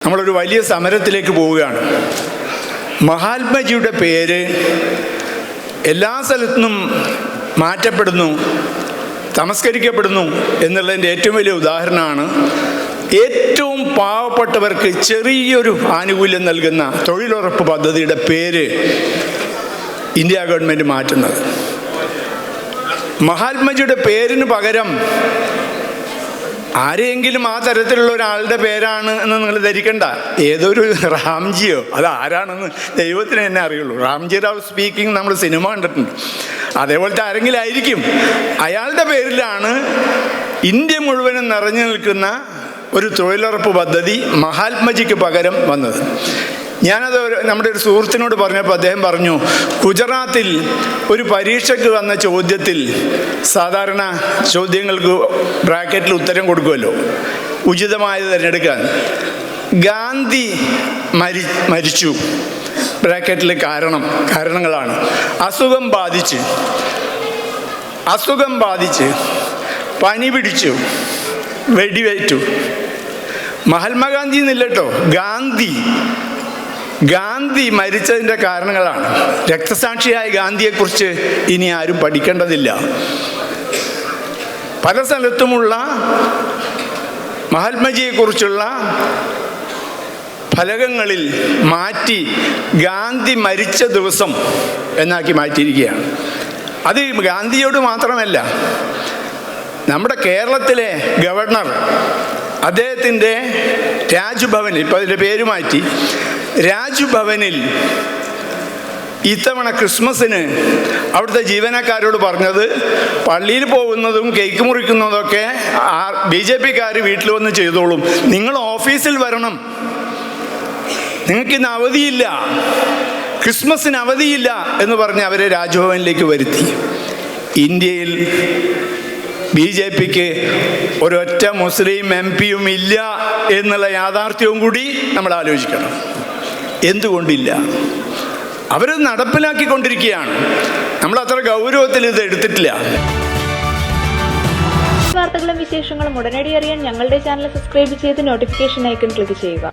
നമ്മളൊരു വലിയ സമരത്തിലേക്ക് പോവുകയാണ്. മഹാത്മജിയുടെ പേര് എല്ലാ സ്ഥലത്തുനിന്നും മാറ്റപ്പെടുന്നു, തമസ്കരിക്കപ്പെടുന്നു എന്നുള്ളതിൻ്റെ ഏറ്റവും വലിയ ഉദാഹരണമാണ് ഏറ്റവും പാവപ്പെട്ടവർക്ക് ചെറിയൊരു ആനുകൂല്യം നൽകുന്ന തൊഴിലുറപ്പ് പദ്ധതിയുടെ പേര് ഇന്ത്യ ഗവൺമെൻറ് മാറ്റുന്നത്. മഹാത്മജിയുടെ പേരിന് പകരം ആരെയെങ്കിലും ആ തരത്തിലുള്ള ഒരാളുടെ പേരാണ് എന്ന് നിങ്ങൾ ധരിക്കണ്ട. ഏതൊരു റാംജിയോ, അത് ആരാണെന്ന് ദൈവത്തിന് തന്നെ അറിയുള്ളൂ. റാംജി റാവ് സ്പീക്കിംഗ് നമ്മൾ സിനിമ കണ്ടിട്ടുണ്ട്. അതേപോലത്തെ ആരെങ്കിലും ആയിരിക്കും. അയാളുടെ പേരിലാണ് ഇന്ത്യ മുഴുവനും നിറഞ്ഞു നിൽക്കുന്ന ഒരു തൊഴിലുറപ്പ് പദ്ധതി മഹാത്മജിക്ക് പകരം വന്നത്. ഞാനത് നമ്മുടെ ഒരു സുഹൃത്തിനോട് പറഞ്ഞപ്പോൾ അദ്ദേഹം പറഞ്ഞു, ഗുജറാത്തിൽ ഒരു പരീക്ഷയ്ക്ക് വന്ന ചോദ്യത്തിൽ സാധാരണ ചോദ്യങ്ങൾക്ക് ബ്രാക്കറ്റിൽ ഉത്തരം കൊടുക്കുമല്ലോ, ഉചിതമായത് തിരഞ്ഞെടുക്കാൻ. ഗാന്ധി മരിച്ചു, ബ്രാക്കറ്റിൽ കാരണങ്ങളാണ് അസുഖം ബാധിച്ച് പനി പിടിച്ചു, വെടിവേറ്റു. മഹാത്മാഗാന്ധി എന്നില്ല കേട്ടോ, ഗാന്ധി മരിച്ചതിൻ്റെ കാരണങ്ങളാണ്. രക്തസാക്ഷിയായ ഗാന്ധിയെക്കുറിച്ച് ഇനി ആരും പഠിക്കേണ്ടതില്ല. പല സ്ഥലത്തുമുള്ള മഹാത്മജിയെക്കുറിച്ചുള്ള ഫലകങ്ങളിൽ മാറ്റി ഗാന്ധി മരിച്ച ദിവസം എന്നാക്കി മാറ്റിയിരിക്കുകയാണ്. അത് ഗാന്ധിയോട് മാത്രമല്ല, നമ്മുടെ കേരളത്തിലെ ഗവർണർ അദ്ദേഹത്തിൻ്റെ രാജ്ഭവനിൽ, ഇപ്പോൾ അതിൻ്റെ പേര് മാറ്റി, രാജ്ഭവനിൽ ഇത്തവണ ക്രിസ്മസിന് അവിടുത്തെ ജീവനക്കാരോട് പറഞ്ഞത്, പള്ളിയിൽ പോകുന്നതും കേക്ക് മുറിക്കുന്നതൊക്കെ BJP-ക്കാർ വീട്ടിൽ വന്ന് ചെയ്തോളും, നിങ്ങൾ ഓഫീസിൽ വരണം, നിങ്ങൾക്കിന്ന് അവധിയില്ല, ക്രിസ്മസിന് അവധിയില്ല എന്ന് പറഞ്ഞ് അവരെ രാജ്ഭവനിലേക്ക് വരുത്തി. ഇന്ത്യയിൽ BJP-ക്ക് ഒരൊറ്റ മുസ്ലിം MP-യും ഇല്ല എന്നുള്ള യാഥാർത്ഥ്യവും കൂടി നമ്മൾ ആലോചിക്കണം. എന്തുകൊണ്ടില്ല? അവരത് നടപ്പിലാക്കിക്കൊണ്ടിരിക്കുകയാണ്. നമ്മൾ അത്ര ഗൗരവത്തിൽ ഇത് എടുത്തിട്ടില്ല. വാർത്തകളും വിശേഷങ്ങളും ഉടനടി അറിയാൻ ഞങ്ങളുടെ ചാനൽ സബ്സ്ക്രൈബ് ചെയ്ത് നോട്ടിഫിക്കേഷൻ ഐക്കൺ ക്ലിക്ക് ചെയ്യുക.